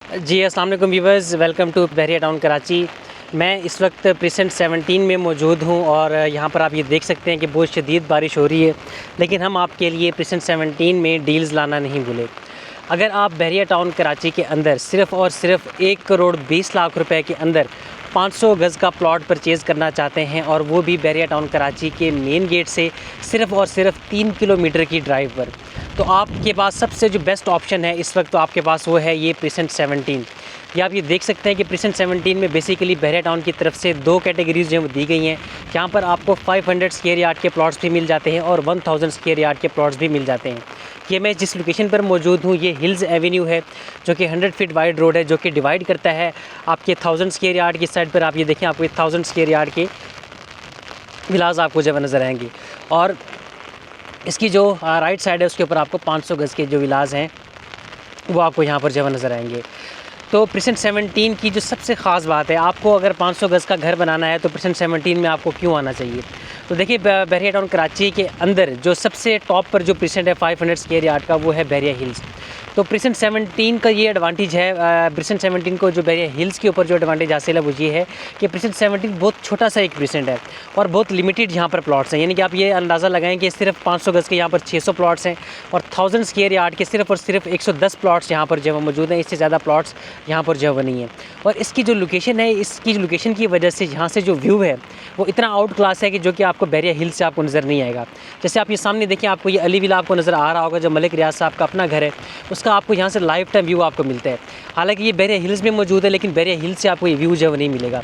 जी, अस्सलाम वालेकुम viewers, welcome to Bahria Town Karachi. मैं इस वक्त प्रेसेंट 17 में मौजूद हूँ और यहाँ पर आप ये देख सकते हैं कि बहुत शदीद बारिश हो रही है, लेकिन हम आपके लिए प्रेसेंट 17 में डील्स लाना नहीं भूले। अगर आप बहरिया टाउन कराची के अंदर सिर्फ़ और सिर्फ 1 करोड़ 20 लाख रुपए के अंदर 500 गज़ का प्लॉट परचेज़ करना चाहते हैं और वो भी बहरिया टाउन कराची के मेन गेट से सिर्फ़ और सिर्फ 3 किलोमीटर की ड्राइव पर, तो आपके पास सबसे जो बेस्ट ऑप्शन है इस वक्त तो आपके पास वो है ये प्रेसेंट 17। ये आप ये देख सकते हैं कि प्रेसेंट 17 में बेसिकली बहरिया टाउन की तरफ से 2 कैटेगरीज़ जो दी गई हैं। यहाँ पर आपको 500 स्क्वायर यार्ड के प्लॉट्स भी मिल जाते हैं और 1000 स्क्वायर यार्ड के प्लॉट्स भी मिल जाते हैं। ये मैं जिस लोकेशन पर मौजूद हूँ ये हिल्स एवेन्यू है, जो कि 100 फीट वाइड रोड है, जो कि डिवाइड करता है आपके 1000 स्क्वायर यार्ड की साइड पर। आप ये देखें, आपको 1000 स्क्वायर यार्ड के विलास आपको जब नज़र आएंगे और इसकी जो राइट साइड है उसके ऊपर आपको 500 गज़ के जो विलास हैं वो आपको यहाँ पर जब नज़र आएंगे। तो प्रेसेंट 17 की जो सबसे ख़ास बात है, आपको अगर 500 गज़ का घर बनाना है तो प्रेसेंट 17 में आपको क्यों आना चाहिए। तो देखिए, बहरिया टाउन कराची के अंदर जो सबसे टॉप पर जो प्रेसेंट है 500 स्क्वायर यार्ड का, वो है बहरिया हिल्स। तो प्रेसेंट 17 का ये एडवांटेज है, प्रेसेंट 17 को जो बहरिया हिल्स के ऊपर जो एडवांटेज हासिल है वो ये है कि प्रेसेंट 17 बहुत छोटा सा एक प्रेसेंट है और बहुत लिमिटेड यहाँ पर प्लॉट्स हैं। यानी कि आप ये अंदाज़ा लगाएं कि सिर्फ 500 गज़ के यहाँ पर 600 प्लॉट्स हैं और 1000 स्क्वायर यार्ड के सिर्फ और सिर्फ 110 प्लॉट्स यहाँ पर जो है मौजूद हैं। इससे ज़्यादा प्लॉट्स यहाँ पर जो है नहीं है। और इसकी जो लोकेशन है, इसकी लोकेशन की वजह से यहाँ से जो व्यू है वो इतना आउट क्लास है कि जो कि आपको बहरिया हिल्स से आपको नज़र नहीं आएगा। जैसे आप ये सामने देखिए, आपको ये अली विला आपको नज़र आ रहा होगा, जो मलिक रियाज साहब का अपना घर है, उसका आपको यहाँ से लाइफ टाइम व्यू आपको मिलता है। हालांकि ये बहरिया हिल्स में मौजूद है, लेकिन बहरिया हिल्स से आपको ये व्यू जो है नहीं मिलेगा।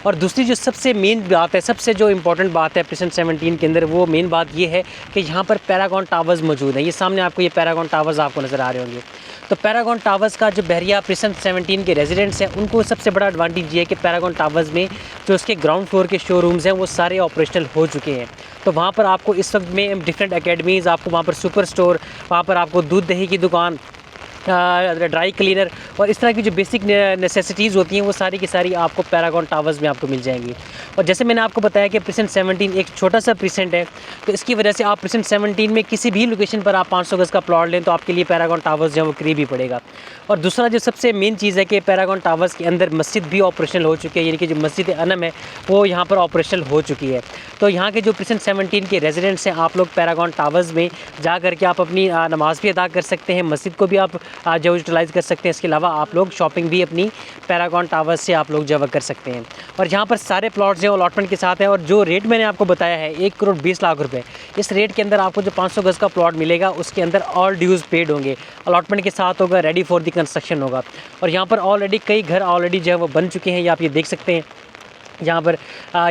और दूसरी जो सबसे मेन बात है, सबसे जो इंपॉर्टेंट बात है प्रेसेंट 17 के अंदर, वो मेन बात ये है कि यहाँ पर पैरागॉन टावर्स मौजूद हैं। ये सामने आपको ये पैरागॉन टावर्स आपको नज़र आ रहे होंगे। तो पैरागॉन टावर्स का जो बहरिया प्रेसेंट 17 के रेजिडेंट्स हैं उनको सबसे बड़ा एडवांटेज ये है कि पैरागॉन टावर्स में जो उसके ग्राउंड फ्लोर के शोरूम्स हैं वो सारे ऑपरेशनल हो चुके हैं। तो वहाँ पर आपको इस वक्त में डिफरेंट एकेडमीज़, आपको वहाँ पर सुपर स्टोर, वहाँ पर आपको दूध दही की दुकान, ड्राई क्लीनर और इस तरह की जो बेसिक नेसेसिटीज़ होती हैं वो सारी की सारी आपको पैरागॉन टावर्स में आपको मिल जाएंगी। और जैसे मैंने आपको बताया कि प्रेसेंट 17 एक छोटा सा प्रेसेंट है, तो इसकी वजह से आप प्रेसेंट 17 में किसी भी लोकेशन पर आप 500 गज़ का प्लॉट लें तो आपके लिए पैरागॉन टावर्स जो है वो करीब ही पड़ेगा। और दूसरा जो सबसे मेन चीज़ है कि पैरागॉन टावर्स के अंदर मस्जिद भी ऑपरेशनल हो चुकी है, यानी कि जो मस्जिद अनम है वो यहाँ पर ऑपरेशनल हो चुकी है। तो यहाँ के जो प्रेसेंट 17 के रेजिडेंट्स हैं, आप लोग पैरागॉन टावर्स में जा करके आप अपनी नमाज़ भी अदा कर सकते हैं, मस्जिद को भी आप जो यूटिलाइज़ कर सकते हैं। इसके अलावा आप लोग शॉपिंग भी अपनी पैरागॉन टावर्स से आप लोग जो कर सकते हैं। और यहाँ पर सारे प्लॉट्स जो अलॉटमेंट के साथ हैं और जो रेट मैंने आपको बताया है 1 करोड़ 20 लाख रुपए, इस रेट के अंदर आपको जो 500 गज़ का प्लॉट मिलेगा उसके अंदर ऑल ड्यूज़ पेड होंगे, अलॉटमेंट के साथ होगा, रेडी फॉर द कंस्ट्रक्शन होगा। और यहाँ पर ऑलरेडी कई घर ऑलरेडी जो है वो बन चुके हैं, ये आप ये देख सकते हैं। यहाँ पर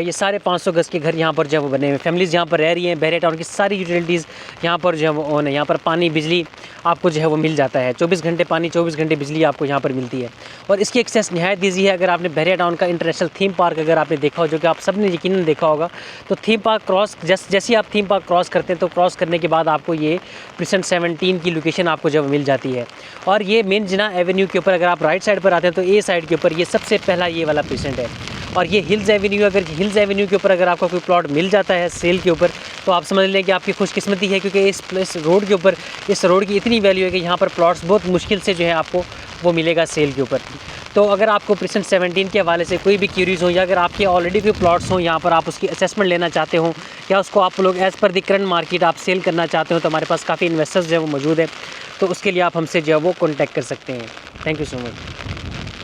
ये सारे 500 गज़ के घर यहाँ पर जो है वो बने हुए, फैमिलीज़ यहाँ पर रह रही हैं। बहरिया टाउन की सारी यूटिलिटीज़ यहाँ पर जो है वो ऑन है। यहाँ पर पानी बिजली आपको जो है वो मिल जाता है, 24 घंटे पानी 24 घंटे बिजली आपको यहाँ पर मिलती है। और इसकी एक्सेस नहायत ईजी है। अगर आपने बहरिया टाउन का इंटरनेशनल थीम पार्क अगर आपने देखा हो, जो कि आप सब ने यकीनन देखा होगा, तो थीम पार्क क्रॉस जैसे आप थीम पार्क क्रॉस करते हैं तो क्रॉस करने के बाद आपको ये प्रेसेंट 17 की लोकेशन आपको जब मिल जाती है। और ये मेन जिना एवेन्यू के ऊपर अगर आप राइट साइड पर आते हैं तो ए साइड के ऊपर ये सबसे पहला ये वाला प्रेसेंट है। और ये हिल्स एवेन्यू, अगर हिल्स एवेन्यू के ऊपर अगर आपको कोई प्लॉट मिल जाता है सेल के ऊपर तो आप समझ लें कि आपकी खुशकिस्मती है, क्योंकि इस रोड के ऊपर, इस रोड की इतनी वैल्यू है कि यहाँ पर प्लॉट्स बहुत मुश्किल से जो है आपको वो मिलेगा सेल के ऊपर। तो अगर आपको प्रेसेंट 17 के हवाले से कोई भी क्यूरीज हो या अगर आपके ऑलरेडी कोई प्लॉट्स हों यहाँ पर, आप उसकी असेसमेंट लेना चाहते हो या उसको आप लोग as per the current market आप सेल करना चाहते हो, तो हमारे पास काफ़ी इन्वेस्टर्स जो है वो मौजूद है, तो उसके लिए आप हमसे जो है वो कॉन्टैक्ट कर सकते हैं। Thank you so much.